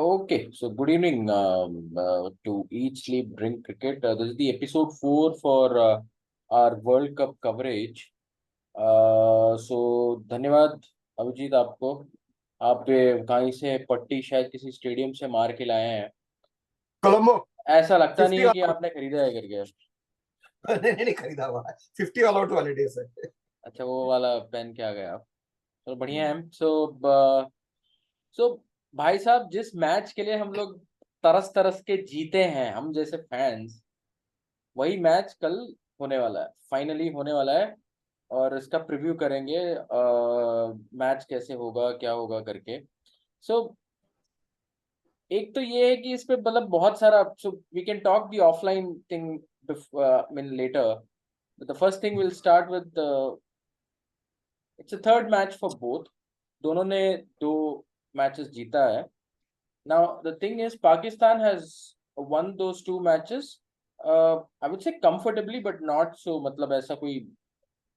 Okay, so good evening to Eat, Sleep, Drink Cricket. This is the episode 4 for our World Cup coverage. So धन्यवाद अभिजीत आपको। आप कहीं से पट्टी शायद किसी स्टेडियम से मार के लाए हैं। कोलंबो ऐसा लगता नहीं 50 है कि ऑल आपने खरीदा है करके। नहीं नहीं खरीदा हुआ है 50 ऑल आउट वाले डे से। अच्छा, वो वाला पहन के आ गए आप। तो बढ़िया है। सो भाई साहब, जिस मैच के लिए हम लोग तरस तरस के जीते हैं, हम जैसे फैंस, वही मैच कल होने वाला है, फाइनली होने वाला है। और इसका प्रीव्यू करेंगे मैच कैसे होगा, क्या होगा करके। सो एक तो ये है कि इस पे मतलब बहुत सारा, so we can talk the offline thing mean later. The first thing will start with it's a third match for both. दोनों ने दो मैचेस जीता है। Now the thing is Pakistan has won those two matches, I would say comfortably, but not so, मतलब ऐसा कोई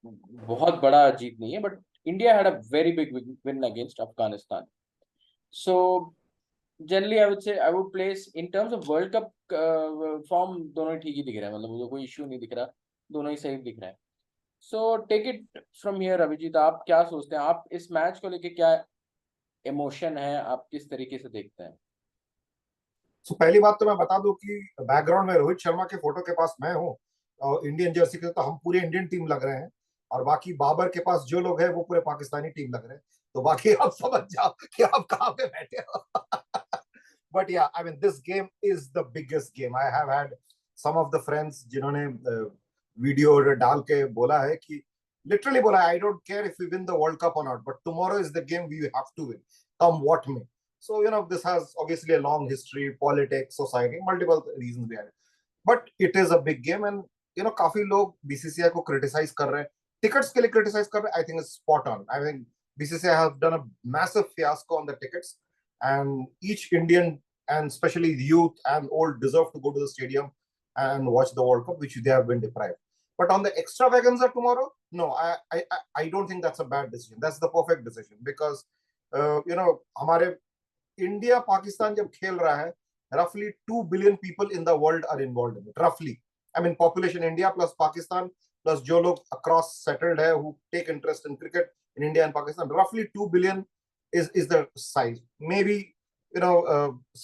बहुत बड़ा जीत नहीं है, but India had a very big win against Afghanistan. So generally I would place in terms of world cup form, दोनों ही ठीक ही दिख रहा है, मतलब मुझे कोई इश्यू नहीं दिख रहा, दोनों ही सही दिख रहा है। So take it from here Abhijit, आप क्या सोचते हैं, आप इस मैच को लेके क्या इमोशन है, आप किस तरीके से देखते हैं? तो पहली बात तो मैं बता दूं कि बैकग्राउंड में रोहित शर्मा के फोटो के पास मैं हूँ और इंडियन जर्सी के, तो हम पूरे इंडियन टीम लग रहे हैं। और बाकी बाबर के पास जो लोग हैं वो पूरे पाकिस्तानी टीम लग रहे हैं। तो बाकी आप समझ जाओ कि आप कहाँ पे बैठे हो। But yeah I mean this game is the biggest game. I have had some of the friends जिन्होंने वीडियो डाल के बोला है कि लिटरली बोला, I don't care if we win the world cup और not, but tomorrow is the game we have to win, come what may. So, this has obviously a long history, politics, society, multiple reasons behind it. But it is a big game and, काफी लोग BCCI को criticise कर रहे हैं, tickets के लिए criticise कर रहे हैं। I think it's spot on. I think BCCI have done a massive fiasco on the tickets, and each Indian and especially youth and old deserve to go to the stadium and watch the World Cup, which they have been deprived. But on the extravaganza tomorrow, no, I don't think that's a bad decision. That's the perfect decision because हमारे India Pakistan जब खेल रहा है, रफली 2 billion people in the world are involve in it. रफली, I mean population India plus Pakistan plus जो लोग across settled है who take interest in cricket in India and Pakistan, रफली 2 billion is the size. Maybe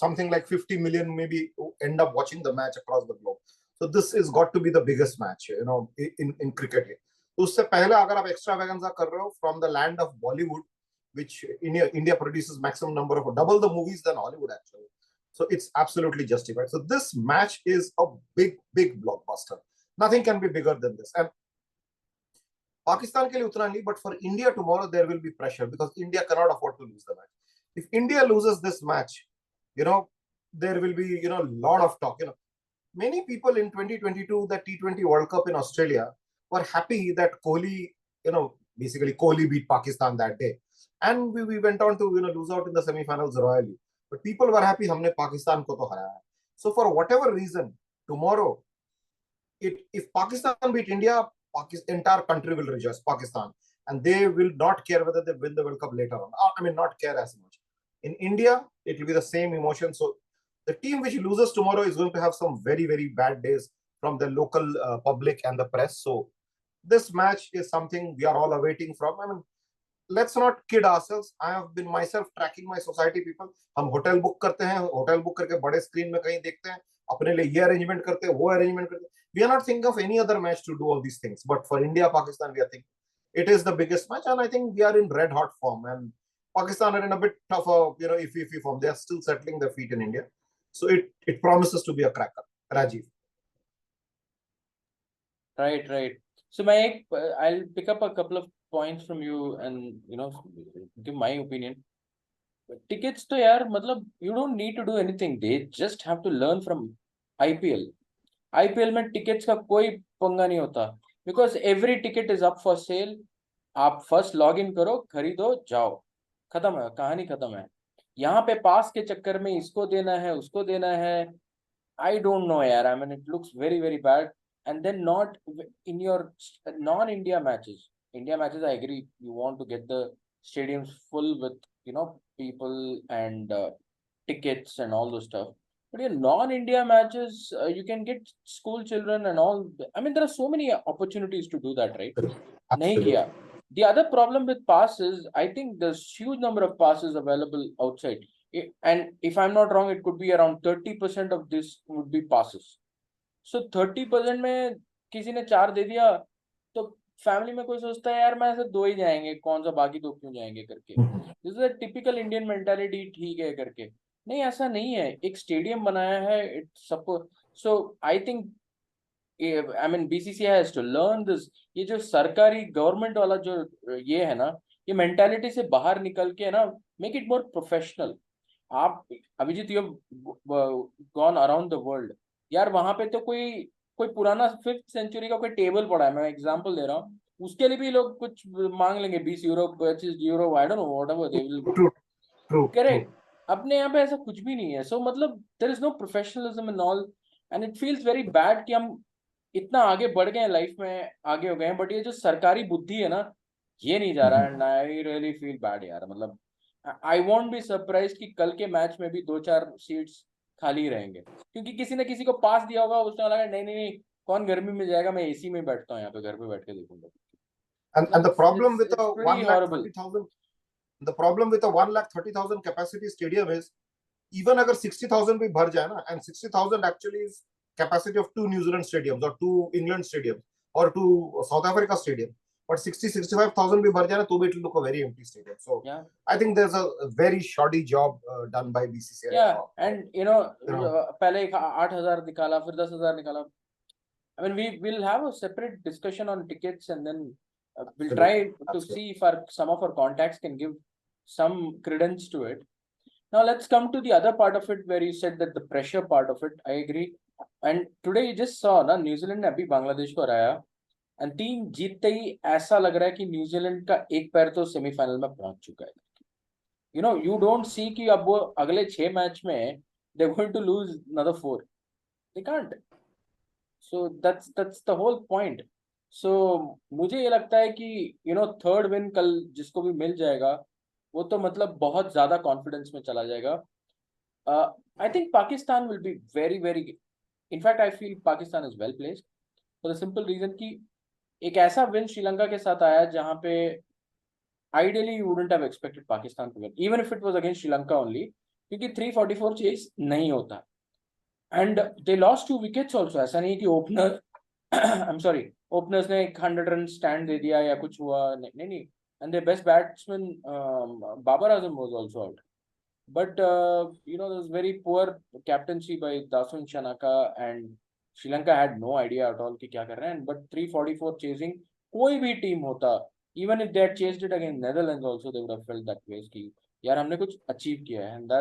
something like 50 million maybe end up watching the match across the globe. So this is got to be the biggest match in cricket. तो उससे पहले अगर आप extra वैगन्सा कर रहे हो from the land of Bollywood, which India produces maximum number of double the movies than Hollywood actually. So it's absolutely justified. So this match is a big, big blockbuster. Nothing can be bigger than this. And Pakistan ke liye utna nahi, but for India tomorrow there will be pressure because India cannot afford to lose the match. If India loses this match, there will be lot of talk. Many people in 2022, the T20 World Cup in Australia, were happy that Kohli, basically Kohli beat Pakistan that day. And we went on to lose out in the semi-finals royally. But people were happy हमने पाकिस्तान को तो हराया है. So for whatever reason, tomorrow, if Pakistan beat India, entire country will rejoice, Pakistan. And they will not care whether they win the World Cup later on. I mean, not care as much. In India, it will be the same emotion. So the team which loses tomorrow is going to have some very, very bad days from the local public and the press. So this match is something we are all awaiting from. I mean, let's not kid ourselves. I have been myself tracking my society people. हम hotel book करते हैं, hotel book करके बड़े screen में कहीं देखते हैं, अपने लिए ये अरेंजमेंट करते हैं, वो अरेंजमेंट करते हैं. We are not thinking of any other match to do all these things. But for India, Pakistan, we are thinking it is the biggest match, and I think we are in red hot form. And Pakistan are in a bit tougher, iffy form. They are still settling their feet in India. So it promises to be a cracker. Rajiv. Right. So I'll pick up a couple of points from you and give my opinion. Tickets तो यार, मतलब you don't need to do anything. They just have to learn from IPL. IPL में tickets का कोई पंगा नहीं होता, because every ticket is up for sale. आप फर्स्ट लॉग इन करो, खरीदो, जाओ, खत्म है, कहानी खत्म है। यहाँ पे पास के चक्कर में इसको देना है, उसको देना है, I don't know यार, I mean it looks very very bad. And then not in your non-India matches. India matches, I agree, you want to get the stadiums full with people and tickets and all those stuff. But in non-India matches, you can get school children and all. I mean, there are so many opportunities to do that, right? Nahi Absolutely. kiya. The other problem with passes, I think there's huge number of passes available outside. And if I'm not wrong, it could be around 30% of this would be passes. So 30% में किसी ने 4 दे दिया, तो family में कोई सोचता है यार मैं ऐसे 2 ही जाएंगे, कौन सा बाकी 2 क्यों जाएंगे करके. This is a typical Indian mentality, ठीक है करके. नहीं, ऐसा नहीं है. एक स्टेडियम बनाया है, it's suppose. So I think, I mean BCCI has to learn this. ये जो सरकारी गवर्नमेंट वाला जो ये है ना, ये मेंटालिटी से बाहर निकल के ना, मेक इट मोर प्रोफेशनल. आप Abhijit, you have gone around the world यार. वहां पे तो कोई कोई पुराना 5th सेंचुरी का कोई टेबल पड़ा है, मैं एग्जांपल दे रहा हूँ, उसके लिए भी लोग कुछ मांग लेंगे, 20 euro, 25 euro, I don't know, whatever they will. True, true, true. Correct. अपने यहाँ पे ऐसा कुछ भी नहीं है. सो मतलब there is no professionalism in all, and it feels very bad कि हम इतना आगे बढ़ गए हैं लाइफ में, आगे हो गए हैं, बट ये जो सरकारी बुद्धि है ना, ये नहीं जा रहा है. And I really feel bad यार. मतलब आई वोंट बी सरप्राइज कि कल के मैच में भी 2-4 सीट्स खाली रहेंगे, क्योंकि किसी ने किसी को पास दिया होगा, उसने लगा नहीं नहीं नहीं, कौन गर्मी में जाएगा, मैं एसी में बैठता हूँ यहाँ पे, घर पे बैठ के देखूंगा. And the problem with It's a pretty one lakh horrible. 30,000, the problem with a 1,30,000 capacity stadium is, even अगर 60,000 भी भर जाए ना, and 60,000 actually is capacity of 2 New Zealand stadiums or 2 England stadiums or 2 South Africa stadium, but 65,000 भी भर जाए ना, तो भी it will look a very empty stadium. So Yeah. I think there's a very shoddy job done by BCCI. Yeah, and पहले 8,000 निकाला, फिर 10,000 निकाला. I mean, we will have a separate discussion on tickets, and then we'll try to see if some of our contacts can give some credence to it. Now let's come to the other part of it, where you said that the pressure part of it. I agree. And today you just saw ना, New Zealand ने अभी बांग्लादेश को हराया, and team जीतते ही ऐसा लग रहा है कि न्यूजीलैंड का एक पैर तो सेमीफाइनल में पहुंच चुका है. You don't see कि अब वो अगले 6 मैच में they're going to lose another 4. They can't. So that's the whole point. So मुझे ये लगता है कि थर्ड विन कल जिसको भी मिल जाएगा, वो तो मतलब बहुत ज्यादा कॉन्फिडेंस में चला जाएगा. I think Pakistan will be very very, in fact I feel Pakistan is well placed for the simple reason कि एक ऐसा विन श्रीलंका के साथ आया जहां पे ideally you wouldn't have expected Pakistan to win, even if it was against Sri Lanka only, क्योंकि 344 chess नहीं होता. And they lost 2 wickets also. ऐसा नहीं कि ओपनर I'm sorry, ओपनर्स ने 100 रन स्टैंड दे दिया या कुछ हुआ, नहीं नहीं. And their best batsman Babar Azam was also out. But there's very poor captaincy by Dasun Shanaka, and Sri Lanka had no idea at all कि क्या कर रहे हैं. But 344 chasing, कोई भी टीम होता, even if they had chased it against Netherlands also, they would have felt that way कि यार हमने कुछ achieve किया है. And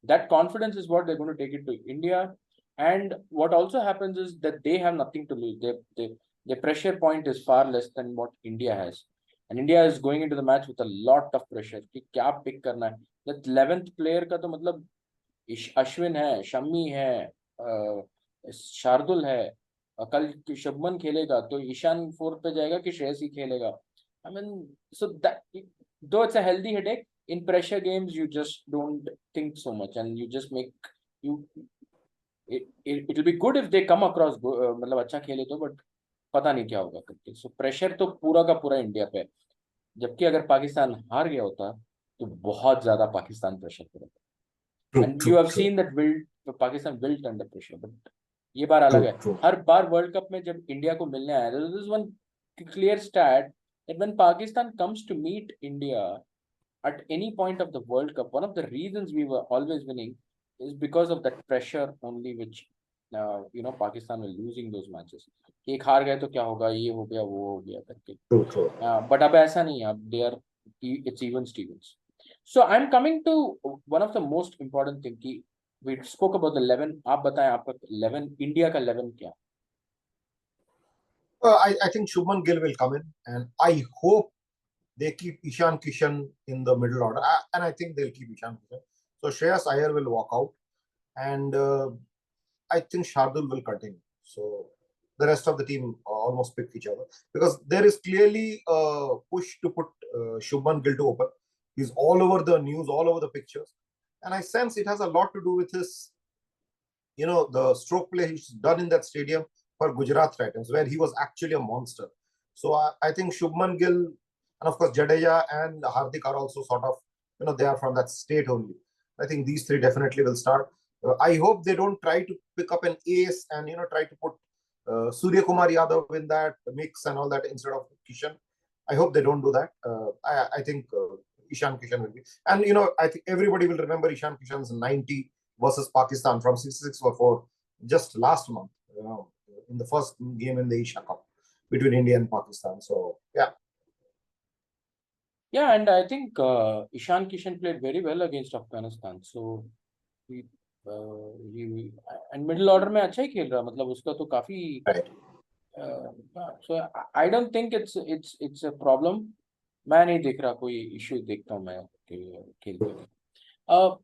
that confidence is what they're going to take it to India. And what also happens is that they have nothing to lose. Their pressure point is far less than what India has. And India is going into the match with a lot of pressure कि क्या pick करना है. That 11th player का तो मतलब अश्विन है, शम्मी है, शार्दुल है, कल शुभमन खेलेगा, तो ईशान 4th पे जाएगा कि श्रेयस ही खेलेगा. I mean, so that though it's a healthy headache, in pressure games you just don't think so much, and you just make it will be good if they come across मतलब अच्छा खेले तो, but पता नहीं क्या होगा करके. So pressure तो पूरा का पूरा इंडिया पे है. जबकि अगर पाकिस्तान हार गया होता तो बहुत ज्यादा पाकिस्तान प्रेशर पे रहता. And you have seen that Pakistan wilt under pressure. But ये बार अलग है. हर बार वर्ल्ड कप में जब इंडिया को मिलने आया, this is one clear stat that when Pakistan comes to meet India at any point of the World Cup, one of the reasons we were always winning is because of that pressure only, which Pakistan was losing those matches. एक हार गए तो क्या होगा, ये हो गया वो हो गया करके. But अब ऐसा नहीं है. अब it's even Stevens. So I'm coming to one of the most important thing कि we spoke about the 11. आप बताएं आपका 11, इंडिया का 11 क्या? I think Shubman Gill will come in, and I hope they keep Ishan Kishan in the middle order, and I think they'll keep Ishan Kishan. So Shreyas Iyer will walk out, and I think Shardul will continue. So the rest of the team almost pick each other, because there is clearly a push to put Shubman Gill to open. He's all over the news, all over the pictures, and I sense it has a lot to do with his, the stroke play he's done in that stadium for Gujarat Titans, where he was actually a monster. So I think Shubman Gill and of course Jadeja and Hardik are also sort of, they are from that state only. I think these three definitely will start. I hope they don't try to pick up an ace and try to put Surya Kumar Yadav in that mix and all that instead of Kishan. I hope they don't do that. I think Ishan Kishan will be, and I think everybody will remember Ishan Kishan's 90 versus Pakistan from 66 for 4 just last month, in the first game in the Asia Cup between India and Pakistan. So, yeah. Yeah, and I think Ishan Kishan played very well against Afghanistan. So he, and middle order में अच्छा ही खेल रहा, मतलब उसका तो काफी Right. So I don't think it's a problem. मैं नहीं देख रहा कोई issue देखता हूँ मैं खेलते हुए.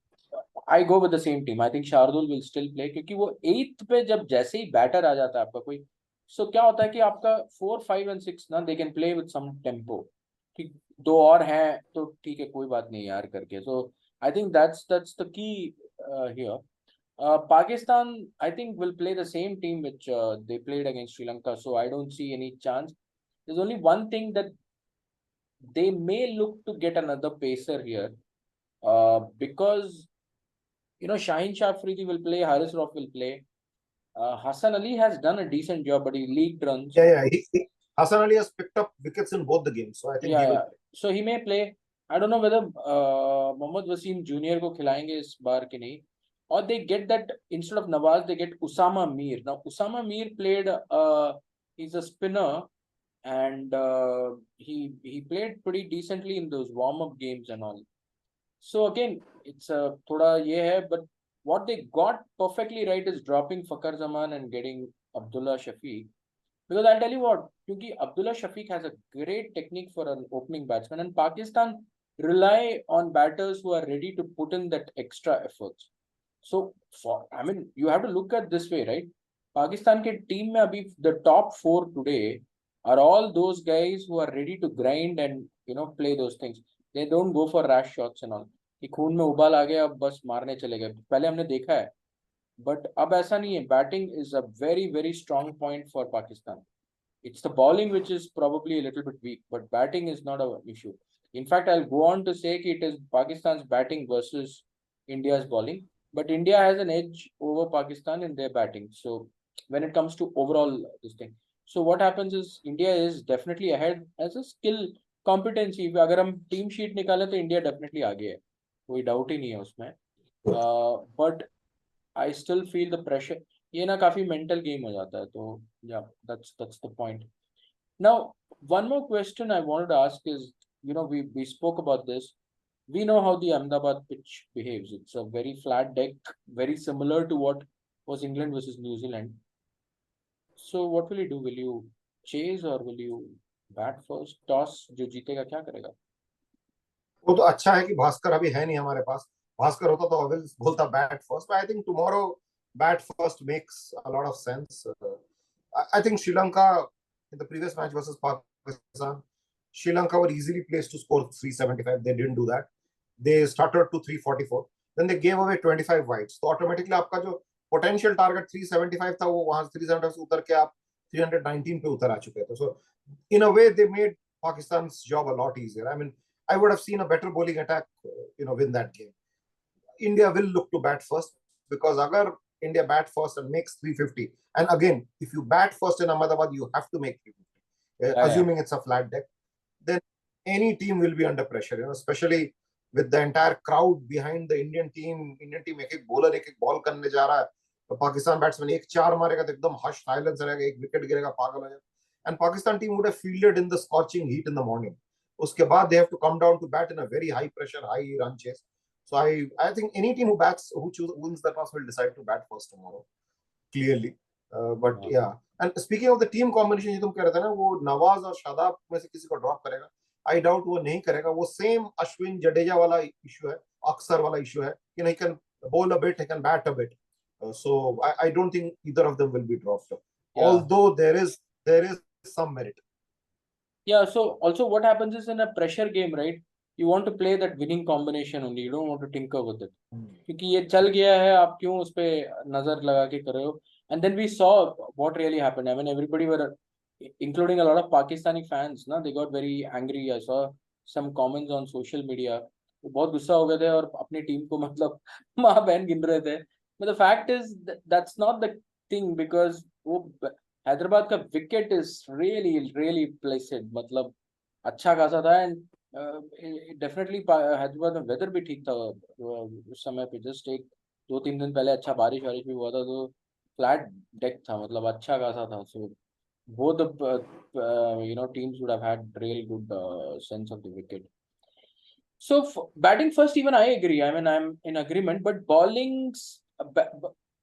I go with the same team. I think Shardul will still play क्योंकि वो 8th पे जब जैसे ही बैटर आ जाता है आपका कोई, so क्या होता है कि आपका 4, 5 and 6 ना, they can play with some tempo. ठीक, दो और हैं तो ठीक है, कोई बात नहीं यार करके. So I think that's the key here. Pakistan, I think, will play the same team which they played against Sri Lanka. So I don't see any chance. There's only one thing that they may look to get another pacer here, because Shaheen Shah Afridi will play, Haris Rauf will play. Hassan Ali has done a decent job, but he leaked runs. Yeah. Hassan Ali has picked up wickets in both the games, so I think he will play. So he may play. I don't know whether Mohammad Wasim Jr. को खिलाएंगे इस बार कि नहीं, or they get that instead of Nawaz they get Usama Mir. Now Usama Mir played. He's a spinner, and he played pretty decently in those warm-up games and all. So again, it's a thoda ye hai, but what they got perfectly right is dropping Fakhar Zaman and getting Abdullah Shafiq. Because I'll tell you what, because Abdullah Shafiq has a great technique for an opening batsman, and Pakistan rely on batters who are ready to put in that extra efforts. So, you have to look at this way, right? Pakistan ke team mein abhi the top 4 today are all those guys who are ready to grind and play those things. They don't go for rash shots and all. कि खून में उबाल आ गया, अब बस मारने चले गए. पहले हमने देखा है, but अब ऐसा नहीं है. Batting is a very very strong point for Pakistan. It's the bowling which is probably a little bit weak, but batting is not an issue. In fact, I'll go on to say that it is Pakistan's batting versus India's bowling, but India has an edge over Pakistan in their batting. So when it comes to overall this thing, so what happens is India is definitely ahead as a skill competency. अगर हम team sheet निकाले तो India definitely आगे है, कोई doubt ही नहीं है उसमें. But I still feel the pressure. ये ना काफी mental game हो जाता है, तो yeah, that's the point. Now, one more question I wanted to ask is, we spoke about this. We know how the Ahmedabad pitch behaves. It's a very flat deck, very similar to what was England versus New Zealand. So what will you do? Will you chase or will you bat first? Toss, जो जीतेगा क्या करेगा? वो तो अच्छा है कि भास्कर अभी है नहीं हमारे पास. भास्कर होता तो विल बोलता bat first. I think tomorrow bat first makes a lot of sense. I think Sri Lanka in the previous match versus Pakistan, Sri Lanka were easily placed to score 375. They didn't do that. They started to 344. Then they gave away 25 wides. तो automatically आपका जो potential target 375 था वो वहां 375 से उतर के आप 319 पे उतर आ चुके थे. So in a way they made Pakistan's job a lot easier. I mean, I would have seen a better bowling attack, win that game. India will look to bat first, because agar India bat first and makes 350, and again, if you bat first in Ahmedabad, you have to make 350, assuming it's a flat deck, then any team will be under pressure, especially with the entire crowd behind the Indian team. एक bowler एक ball करने जा रहा है, तो Pakistan batsman एक 4 मारेगा तो एकदम हश साइलेंस रहेगा, एक विकेट गिरेगा पागल हो जाएगा. And Pakistan team would have fielded in the scorching heat in the morning. उसके बाद they have to come down to bat in a very high pressure, high run chase. So I think any team who wins that toss will decide to bat first tomorrow, clearly. But yeah, and speaking of the team combination, जो तुम कह रहे थे ना, वो नवाज और शादाब में से किसी को ड्रॉप करेगा. I doubt वो नहीं करेगा. वो सेम अश्विन जडेजा वाला इशू है, अक्सर वाला इशू है कि he can bowl a bit, he can bat a bit. So I don't think either of them will be dropped. Although there is some merit. Yeah, so also what happens is in a pressure game, right? you want to play that winning combination only, you don't want to tinker with it. क्योंकि ये चल गया है, आप क्यों उस पे नजर लगा के कर रहे हो? And then we saw what really happened. I mean, everybody were, including a lot of Pakistani fans, ना, they got very angry. I saw some comments on social media. वो बहुत गुस्सा हो गए थे और अपनी टीम को मतलब माँ बहन गिन रहे थे. But the fact is that's not the thing, because वो हैदराबाद का विकेट इज रियली प्लेसेड, मतलब अच्छा खासा था. एंड डेफिनेटली हैदराबाद में वेदर भी ठीक था उस समय पे. जस्ट एक 2-3 दिन पहले अच्छा बारिश वारिश भी हुआ था, तो फ्लैट डेक था, मतलब अच्छा खासा था. सो both the teams would have had really good sense of the wicket. So batting first, even I agree. I mean, I'm in agreement. But bowling's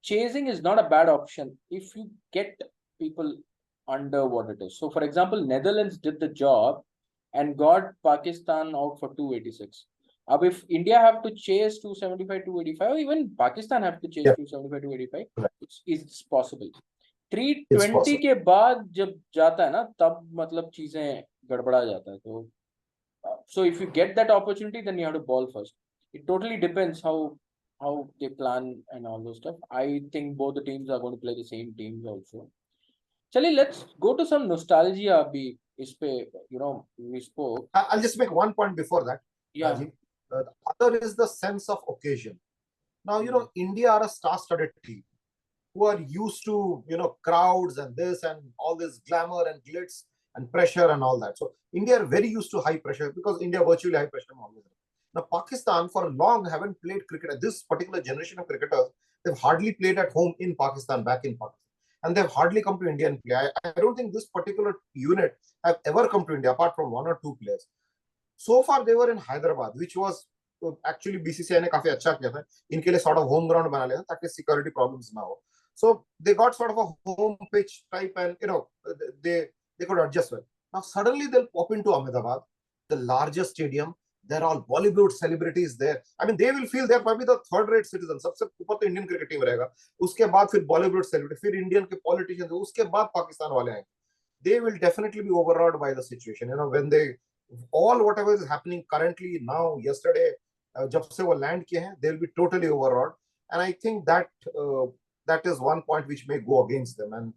chasing is not a bad option if you get people under what it is. So, for example, Netherlands did the job and got Pakistan out for 286. If India have to chase 275, 285, or even Pakistan have to chase 275, 285, it's possible. 320 के बाद जब जाता है ना, तब मतलब चीजें गड़बड़ा जाता है. तो so if you get that opportunity, then you have to bowl first. It totally depends how they plan and all those stuff. I think both the teams are going to play the same teams also. Chali, let's go to some nostalgia. Abhi ispe, we spoke. I'll just make one point before that. Yeah. Rajiv. The other is the sense of occasion. Now, India are a star-studded team who are used to, crowds and this and all this glamour and glitz and pressure and all that. So India are very used to high pressure, because India virtually high pressure always. Now Pakistan for long haven't played cricket. This particular generation of cricketers, they've hardly played at home in Pakistan, back in Pakistan. And they've hardly come to India and play. I don't think this particular unit have ever come to India apart from one or two players. So far they were in Hyderabad, which was actually BCCI ने काफी अच्छा किया था. इनके लिए sort of home ground बना लिया ताकि security problems ना हो. So they got sort of a home pitch type, and they could adjust well. Now suddenly they'll pop into Ahmedabad, the largest stadium. There are all Bollywood celebrities there. I mean, they will feel they're probably the third-rate citizens. सबसे ऊपर तो Indian cricket team रहेगा. उसके बाद फिर Bollywood celebrity, फिर Indian के politicians, उसके बाद पाकिस्तान वाले आएंगे. They will definitely be overawed by the situation. When they all whatever is happening currently now, yesterday, जब से वो land किए हैं, they will be totally overawed. And I think that is one point which may go against them. And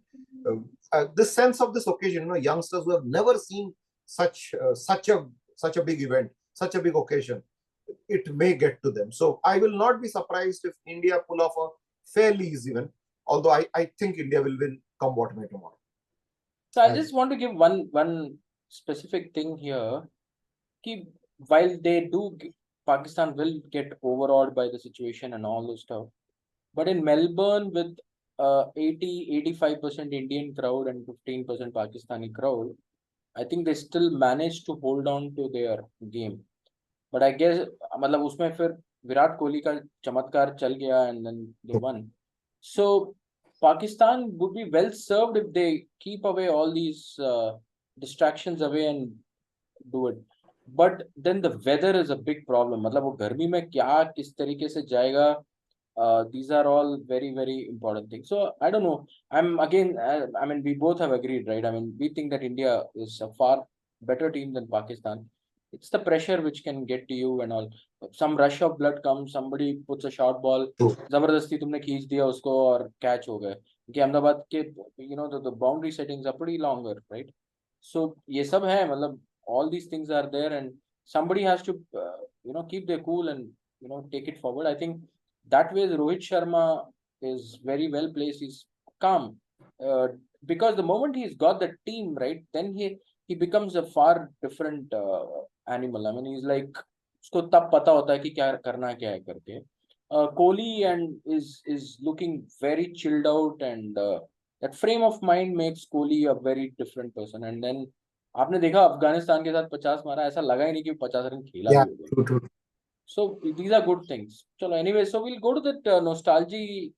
this sense of this occasion, youngsters who have never seen such a big event, such a big occasion, it may get to them. So I will not be surprised if India pull off a fairly easy win, although I think India will win come what may tomorrow. So I just want to give one specific thing here. While they do, Pakistan will get overawed by the situation and all those stuff. But in Melbourne, with 80-85% Indian crowd and 15% Pakistani crowd, I think they still managed to hold on to their game. But I guess, मतलब उसमें फिर विराट कोहली का चमत्कार चल गया and then they won. So Pakistan would be well served if they keep away all these distractions away and do it. But then the weather is a big problem. मतलब वो गर्मी में क्या किस तरीके से जाएगा? These are all very, very important things. So I don't know. I mean, we both have agreed, right? I mean, we think that India is a far better team than Pakistan. It's the pressure which can get to you and all. Some rush of blood comes, somebody puts a short ball, जबरदस्ती तुमने खींच दिया उसको और catch हो गए. कि अहमदाबाद के, the boundary settings are pretty longer, right? So ये सब है, मतलब all these things are there, and somebody has to, keep their cool and take it forward. I think that way Rohit Sharma is very well placed. He's calm, because the moment he's got the team right, then he becomes a far different animal. I mean, he's like, उसको तब पता होता है कि क्या करना क्या है करके. Kohli and is looking very chilled out, and that frame of mind makes Kohli a very different person. And then आपने देखा अफगानिस्तान के साथ 50 मारा, ऐसा लगा ही नहीं कि 50 रन खेला भी होगा. So these are good things. So anyway, so we'll go to that nostalgia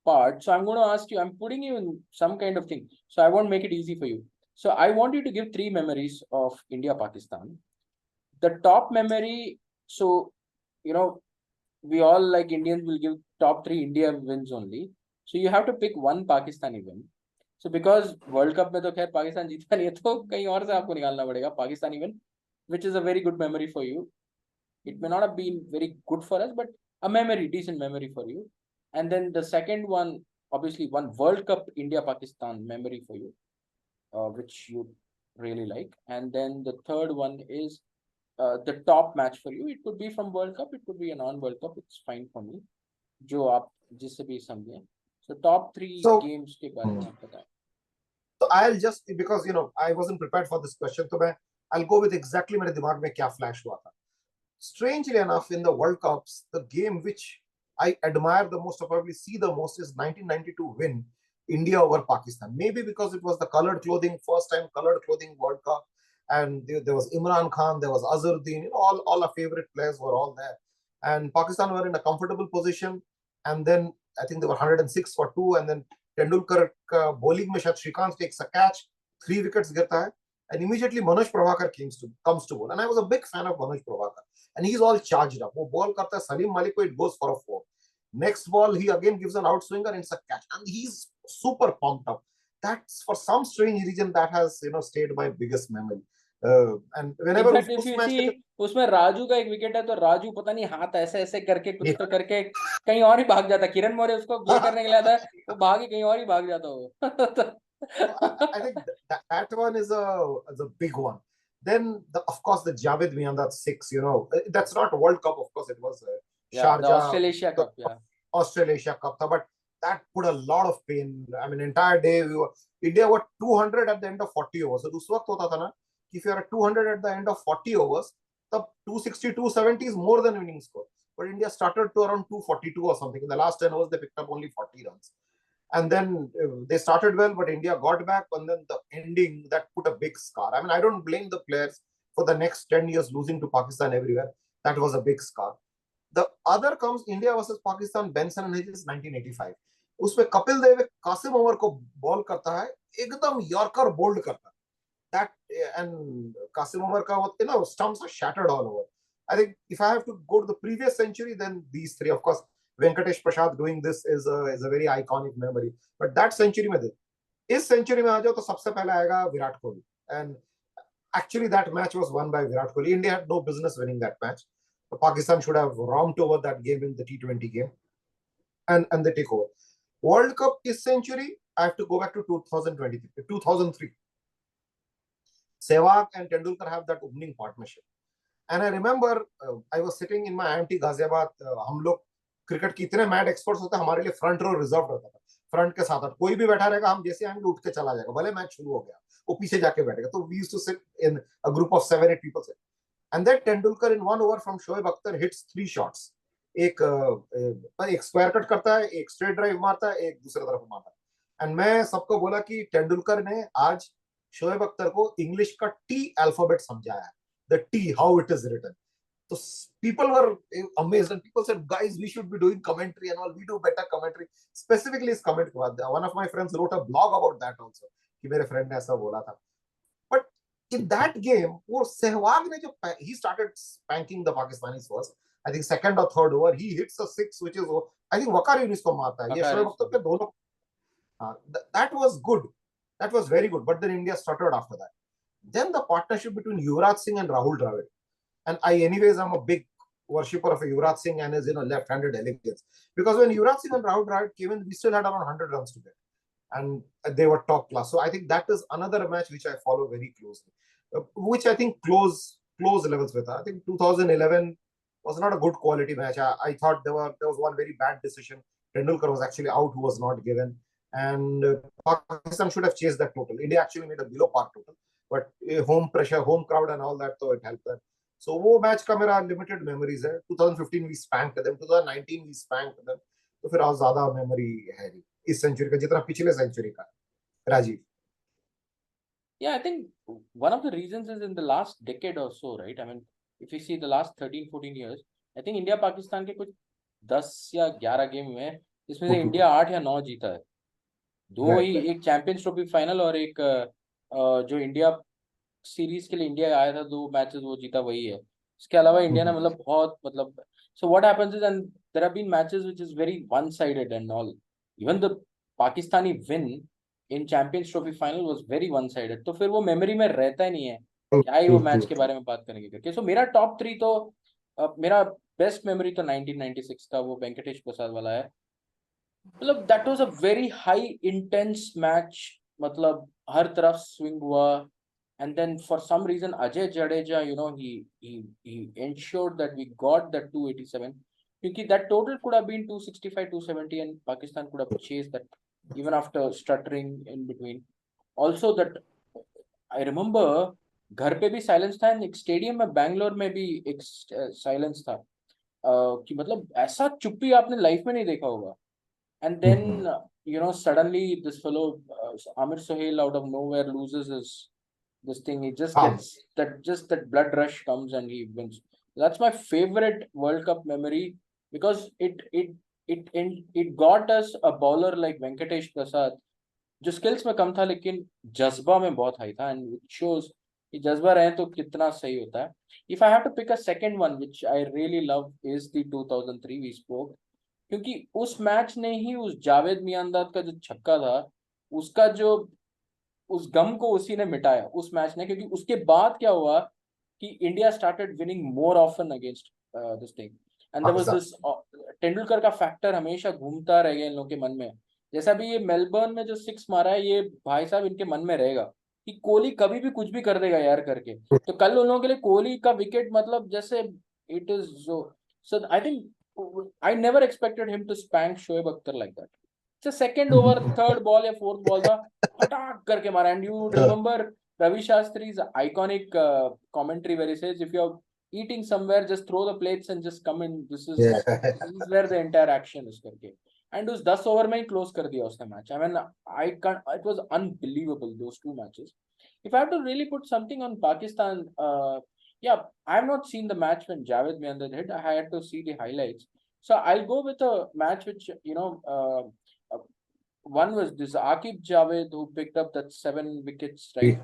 part. So I'm going to ask you, I'm putting you in some kind of thing. So I won't make it easy for you. So I want you to give 3 memories of India-Pakistan. The top memory, so, we all like Indians will give top 3 India wins only. So you have to pick one Pakistani win. So because World Cup में तो खैर पाकिस्तान जीता नहीं है, तो कहीं और से आपको निकालना पड़ेगा Pakistani win, which is a very good memory for you. It may not have been very good for us, but a memory, decent memory for you. And then the second one, obviously, one World Cup India-Pakistan memory for you, which you really like. And then the third one is the top match for you. It could be from World Cup, it could be a non-World Cup. It's fine for me. जो आप जिससे भी समझें. So top three So, games के बारे में आप बताएं. so I'll just, because I wasn't prepared for this question, so I'll go with exactly मेरे दिमाग में क्या flash हुआ था. Strangely enough, in the World Cups, the game which I admire the most, or probably see the most, is 1992 win India over Pakistan. Maybe because it was the colored clothing, first time colored clothing World Cup, and there was Imran Khan, there was Azharuddin, all our favorite players were all there. And Pakistan were in a comfortable position, and then I think they were 106 for 2, and then Tendulkar bowling में शायद Shrikant takes a catch, 3 wickets गिरता है, and immediately Manoj Prabhakar comes to bowl, and I was a big fan of Manoj Prabhakar, and he's all charged up. वो ball करता है Salim Malik को, it goes for a 4. Next ball he again gives an outswinger and it's a catch, and he's super pumped up. That's for some strange reason that has stayed my biggest memory. And whenever in fact if उस you match सी के उसमें राजू का एक wicket है, तो राजू पता नहीं हाथ ऐसे ऐसे करके कुछ तो करके कहीं और ही भाग जाता. किरण मौर्य उसको गोल करने के लिए आता है, वो भाग ही कहीं और ही भाग जाता वो. I think that one is a big one. Then of course the Javed Mian, that 6, that's not World Cup, of course it was the Sharjah, Australasia Cup, Australasia Cup tha, but that put a lot of pain. I mean, entire day India were 200 at the end of 40 overs. So उस वक्त होता था ना, if you are at 200 at the end of 40 overs, तब 260, 270 is more than winning score. But India started to around 242 or something. In the last 10 overs, they picked up only 40 runs. And then they started well, but India got back. And then the ending, that put a big scar. I mean, I don't blame the players for the next 10 years losing to Pakistan everywhere. That was a big scar. The other comes India versus Pakistan, Benson and Hedges, 1985. उसमें कपिल देव कासिम अमर को ball करता है, एकदम yorker bold करता है. That and Kasim Umar ka, stumps are shattered all over. I think if I have to go to the previous century, then these three, of course, Venkatesh Prasad doing this is a very iconic memory. But that century में दे, इस century में आ जाओ तो सबसे पहले आएगा Virat Kohli. And actually that match was won by Virat Kohli. India had no business winning that match. Pakistan should have romped over that game in the T20 game, and they take over. World Cup this century, I have to go back to 2003. Sehwag and Tendulkar have that opening partnership. And I remember I was sitting in my IMT Ghaziabad. हम लोग cricket की इतने mad experts होते हैं, हमारे लिए front row reserve रहता था. फ्रंट के साथ कोई भी बैठा रहेगा, हम जैसे आएंगे उठ के चला जाएगा, भले मैच शुरू हो गया, वो पीछे जाके बैठेगा. तो we used to sit in a group of 7-8 people. And then Tendulkar in 1 over from Shoaib Akhtar hits 3 shots. एक स्क्वायर कट करता है, एक स्ट्रेट ड्राइव मारता है, एक दूसरे तरफ मारता है. एंड मैं सबको बोला कि टेंडुलकर ने आज शोएब अख्तर को इंग्लिश का टी अल्फाबेट समझाया है, the T how it is written. So people were amazed, and people said, guys, we should be doing commentary and all. We do better commentary. Specifically is commentary. One of my friends wrote a blog about that also, कि मेरे friend ने ऐसा बोला था. But in that game, वो सहवाग ने जो, he started spanking the Pakistanis first. I think second or third over, he hits a 6, which is, I think Waqar Yunis को मारता है. ये शोएब अख्तर के दोनों. That was good. That was very good. But then India stuttered after that. Then the partnership between Yuvraj Singh and Rahul Dravid. And anyways, I'm a big worshipper of Yuvraj Singh and his, left-handed elegance. Because when Yuvraj Singh and Rahul Dravid came in, we still had around 100 runs to get. And they were top class. So I think that is another match which I follow very closely. Which I think close levels with. I think 2011 was not a good quality match. I thought there was one very bad decision. Tendulkar was actually out, who was not given. And Pakistan should have chased that total. India actually made a below par total. But home pressure, home crowd and all that, so it helped them. So वो match का मेरा limited memories है. 2015 we spanked them, 2019 we spanked them. तो फिर और ज्यादा memory है नहीं इस सेंचुरी का जितना पिछले सेंचुरी का. Rajiv. Yeah, I think one of the reasons is in the last decade or so, right? I mean, if you see the last 13-14 years, I think India Pakistan के कुछ 10 या 11 गेम हुए हैं, जिसमें से इंडिया 8 या 9 जीता है. दो ही, एक चैंपियंस ट्रॉफी फाइनल और एक जो इंडिया सीरीज के लिए इंडिया आया था, 2 मैचेस वो जीता, वही है. इसके अलावा इंडिया ने बहुत so what happens is, and there have been matches which is very one sided and all. Even the Pakistani win in Champions Trophy final was very one sided. तो फिर वो मेमोरी में रहता ही नहीं है, क्या ही वो मैच के बारे में बात करेंगे करके. सो मेरा टॉप 3 तो मेरा बेस्ट मेमोरी तो 1996 का वो वेंकटेश प्रसाद वाला है. मतलब that was a very high intense match. मतलब हर तरफ स्विंग हुआ. And then for some reason Ajay Jadeja, he ensured that we got that 287. Because that total could have been 265, 270, and Pakistan could have chased that even after stuttering in between. Also, that I remember घर पे भी silence था, and एक stadium में बैंगलोर में भी एक silence था. कि मतलब ऐसा चुप्पी आपने लाइफ में नहीं देखा होगा. And then, suddenly this fellow, Amir Sohail, out of nowhere loses his this thing. He just हाँ. gets that blood rush comes and he wins. That's my favorite World Cup memory, because it got us a bowler like Venkatesh Prasad, जो skills में कम था लेकिन जज्बा में बहुत high था, and it shows कि जज्बा रहे तो कितना सही होता है. If I have to pick a second one which I really love is the 2003 we spoke. क्योंकि उस मैच ने ही उस जावेद मियांदाद का जो छक्का था, उसका जो उस गम को उसी ने मिटाया उस मैच ने. क्योंकि उसके बाद क्या हुआ कि India started winning more often against this thing, and there was Pakistan. This Tendulkar का फैक्टर हमेशा घूमता रह गया इन लोगों के मन में. जैसा भी ये मेलबर्न में जो सिक्स मारा है, ये भाई साहब इनके मन में रहेगा कि कोहली कभी भी कुछ भी कर देगा यार करके. तो कल उन लोगों के लिए कोहली का विकेट मतलब जैसे it is so I think I never expected him to spank Shoaib Akhtar like that. It's a second over, third ball या fourth ball था, फटाक करके मारा. And you would remember Ravi Shastri's iconic commentary where he says, if you're eating somewhere, just throw the plates and just come in. This is where the entire action is करके. And उस 10 over में ही close कर दिया उसने match. I mean, it was unbelievable, those two matches. If I have to really put something on Pakistan, yeah, I have not seen the match when Javed Miandad hit. I had to see the highlights. So I'll go with a match which, one was this Akib Javed who picked up that 7 wickets, right?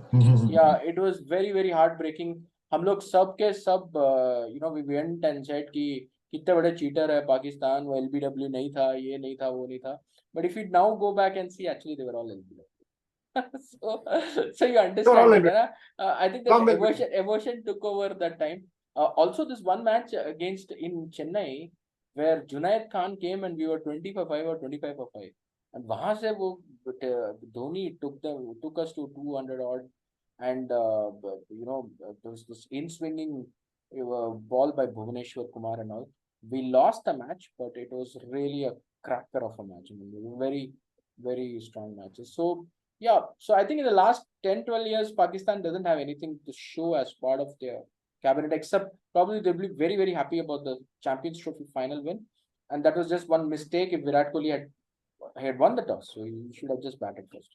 Yeah, it was very, very heartbreaking. हम लोग सब के सब, we went and said कि कितने बड़े cheater है पाकिस्तान, वो LBW नहीं था, ये नहीं था, वो नहीं था. But if you now go back and see, actually they were all LBW. So you understand it, right? I think that emotion took over that time. Also, this one match against in Chennai, where Junaid Khan came and we were 20 for 5 or 25 for 5, and वहां से वो Dhoni took us to 200 odd, and there was this in swinging ball by Bhuvaneshwar Kumar and all. We lost the match, but it was really a cracker of a match. I mean, they were very, very strong matches. So yeah, so I think in the last 10, 12 years, Pakistan doesn't have anything to show as part of their cabinet, except probably they'll be very, very happy about the Champions Trophy final win. And that was just one mistake. If Virat Kohli had won the toss, so he should have just batted first.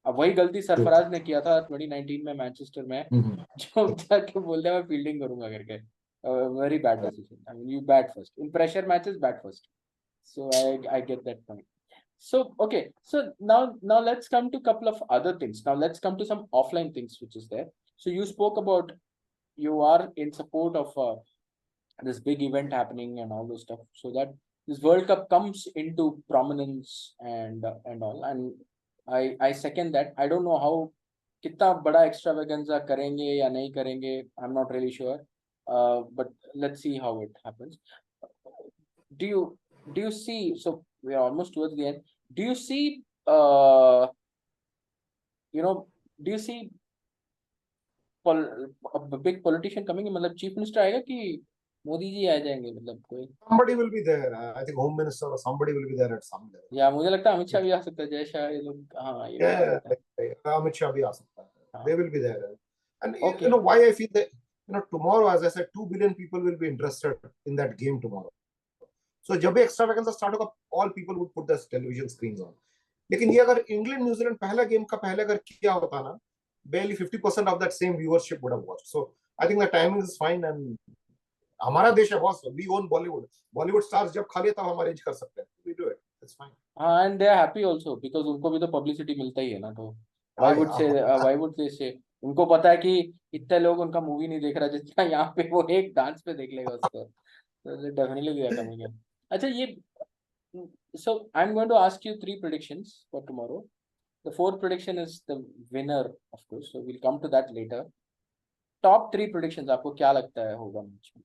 अब वही गलती सरफराज ने किया था 2019 में Manchester में, जो जाके बोलते मैं फील्डिंग करूंगा करके. Very bad decision. I mean, you bat first. In pressure matches, bat first. So I get that point. So okay, so now let's come to a couple of other things. Now let's come to some offline things which is there. So you spoke about you are in support of this big event happening and all those stuff, so that this World Cup comes into prominence and all. And I second that. I don't know how कितना बड़ा extravaganza करेंगे या नहीं करेंगे. I'm not really sure. But let's see how it happens. Do you see? So we are almost towards the end. Do you see? Do you see a big politician coming in? मतलब chief minister आएगा कि मोदी जी आ जाएंगे, मतलब कोई? Somebody will be there. I think home minister or somebody will be there at some level. या मुझे लगता है अमित शाह भी आ सकता है, जय शाह, ये लोग. हाँ, ये Yeah, Amit Shah bhi aa sakta hai. They will be there. And Okay. you know why I feel that, tomorrow, as I said, 2 billion people will be interested in that game tomorrow. So जब भी extravaganza start होगा, all people would put their television screens on. लेकिन ये अगर England New Zealand पहला game का पहले अगर किया होता ना, barely 50% of that same viewership would have watched. So I think the timing is fine. And हमारा देश है boss, we own Bollywood stars जब खा ले तब हम अरेंज कर सकते हैं. We do it. It's fine. हाँ, and they are happy also because उनको भी तो publicity मिलता ही है ना. तो why would they say? उनको पता है कि इतने लोग उनका मूवी नहीं देख रहा जितना यहाँ पे वो एक डांस पे देख लेगा उसको. So definitely they are coming in. अच्छा, ये so I'm going to ask you 3 predictions for tomorrow. The 4th prediction is the winner, of course. So we'll come to that later. Top 3 predictions आपको क्या लगता है होगा match में?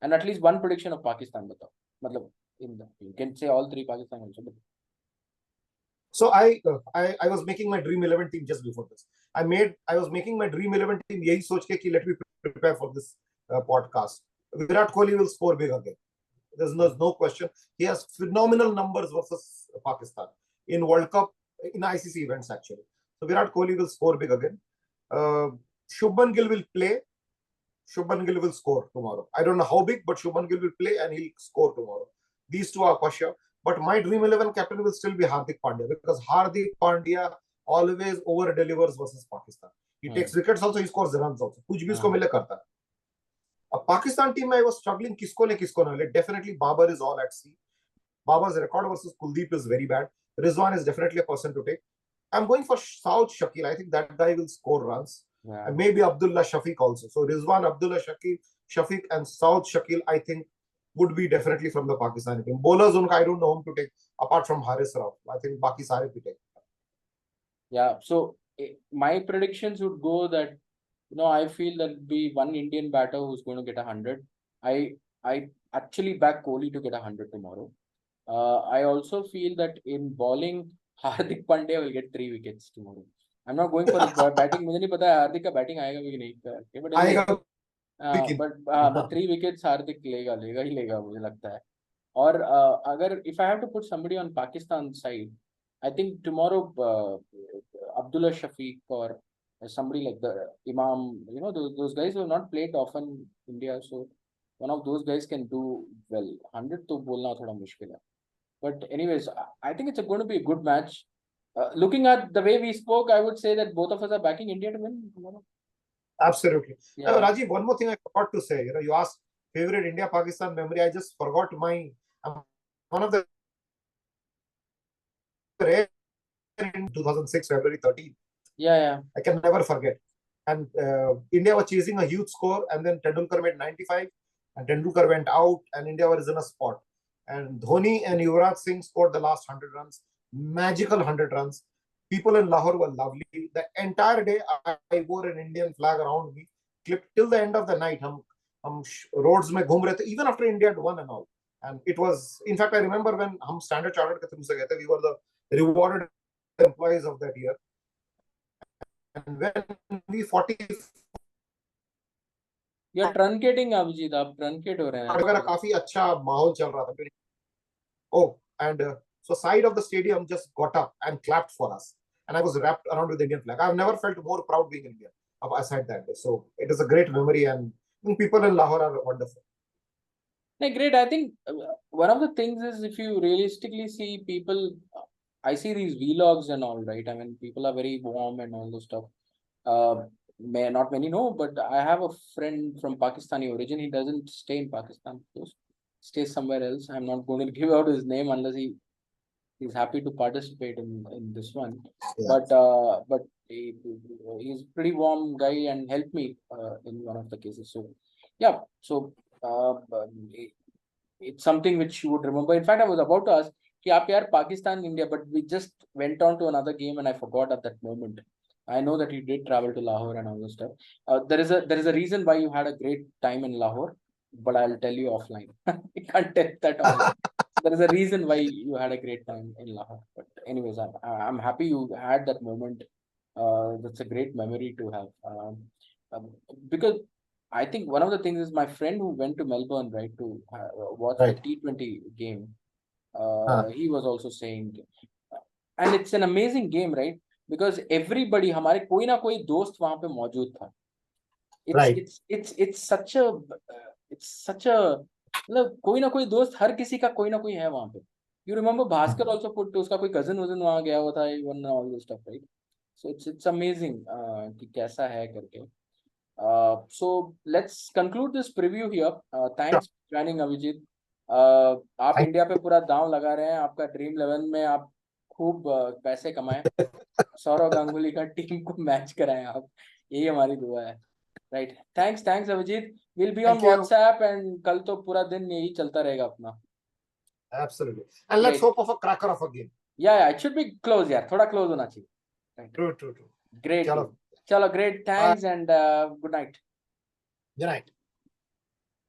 And at least one prediction of Pakistan batao. Matlab, you can say all three Pakistan also. But... So I was making my dream 11 team just before this. I was making my dream 11 team yahi soch ke ki let me prepare for this podcast. Virat Kohli will score big again. There's no question. He has phenomenal numbers versus Pakistan in World Cup, in ICC events actually. So Virat Kohli will score big again. Shubman Gill will play. Shubman Gill will score tomorrow. I don't know how big, but Shubman Gill will play and he'll score tomorrow. These two are for sure. But my dream 11 captain will still be Hardik Pandya, because Hardik Pandya always over delivers versus Pakistan. He takes wickets also, he scores runs also. कुछ भी उसको मिले करता है. A Pakistan team, I was struggling kisko na le. Definitely Babar is all at sea. Babar's record versus Kuldeep is very bad. Rizwan is definitely a person to take. I'm going for Saud Shakil. I think that guy will score runs. Yeah. And maybe Abdullah Shafiq also. So Rizwan, Abdullah Shafiq and Saud Shakil, I think, would be definitely from the Pakistani team. Bowlers, I don't know whom to take apart from Haris Rauf. I think Baki sare to take. Yeah. So my predictions would go that, I feel there'll be one Indian batter who's going to get 100. I actually back Kohli to get 100 tomorrow. I also feel that in bowling, Hardik Pandya will get 3 wickets tomorrow. I'm not going for his batting. मुझे नहीं पता है हार्दिक का batting आएगा भी नहीं करके, but but 3 wickets Hardik लेगा ही लेगा मुझे लगता है. और अगर if I have to put somebody on Pakistan side, I think tomorrow Abdullah Shafiq or somebody like the Imam, those guys who have not played often in India, so one of those guys can do well. 100 to bolna thoda mushkil hai. But anyways, I think it's going to be a good match. Looking at the way we spoke, I would say that both of us are backing India to win tomorrow. Absolutely. Yeah. Rajiv, one more thing I forgot to say. You asked favorite India-Pakistan memory. I just forgot my one of the in 2006 February 13th. Yeah. I can never forget. And India was chasing a huge score, and then Tendulkar made 95, and Tendulkar went out, and India was in a spot. And Dhoni and Yuvraj Singh scored the last 100 runs, magical 100 runs. People in Lahore were lovely. The entire day, I wore an Indian flag around me, clipped till the end of the night. हम roads में घूम रहे थे, even after India had won and all. And it was, in fact, I remember when हम Standard Chartered के through से गए थे, we were the rewarded employees of that year. And when we 40, you're truncating Abhijit, आप truncate हो रहे हैं. अगर काफी अच्छा माहौल चल रहा था. Oh, and so side of the stadium just got up and clapped for us, and I was wrapped around with the Indian flag. I've never felt more proud being Indian aside that day. So it is a great memory, and people in Lahore are wonderful. Great. I think one of the things is, if you realistically see people, I see these vlogs and all, right? I mean, people are very warm and all those stuff. Not many know, but I have a friend from Pakistani origin. He doesn't stay in Pakistan, he stays somewhere else. I'm not going to give out his name unless he's happy to participate in this one. Yeah. But he's a pretty warm guy and helped me in one of the cases. So yeah, so it's something which you would remember. In fact, I was about to ask कि आप यार Pakistan, India, but we just went on to another game and I forgot at that moment. I know that you did travel to Lahore and all this stuff. There is a reason why you had a great time in Lahore, but I'll tell you offline. I can't tell that online. There is a reason why you had a great time in Lahore. But anyways, I'm happy you had that moment. That's a great memory to have. Because I think one of the things is my friend who went to Melbourne, right, to watch the T20 game. He was also saying, and it's an amazing game, right? Because everybody, हमारे कोई ना कोई दोस्त वहाँ पे मौजूद था. It's such a मतलब कोई ना कोई दोस्त, हर किसी का कोई ना कोई है वहाँ पे. You remember Bhaskar also put उसका कोई cousin वहाँ गया हुआ था, even all this stuff, right? So it's amazing कि कैसा है करके. So let's conclude this preview here. Thanks for joining, Abhijit. आप इंडिया पे पूरा दांव लगा रहे हैं. आपका ड्रीम 11 में आप खूब पैसे कमाएं. सौरव गांगुली का टीम को मैच कराएं आप. यही हमारी दुआ है. Right. Thanks Abhijit. Will be on WhatsApp and कल तो पूरा दिन यही चलता रहेगा अपना. Absolutely. And let's hope of a cracker of a game. Yeah, it should be close यार. थोड़ा close होना चाहिए. Right. True. Great. चलो great. Thanks and good night. Good night.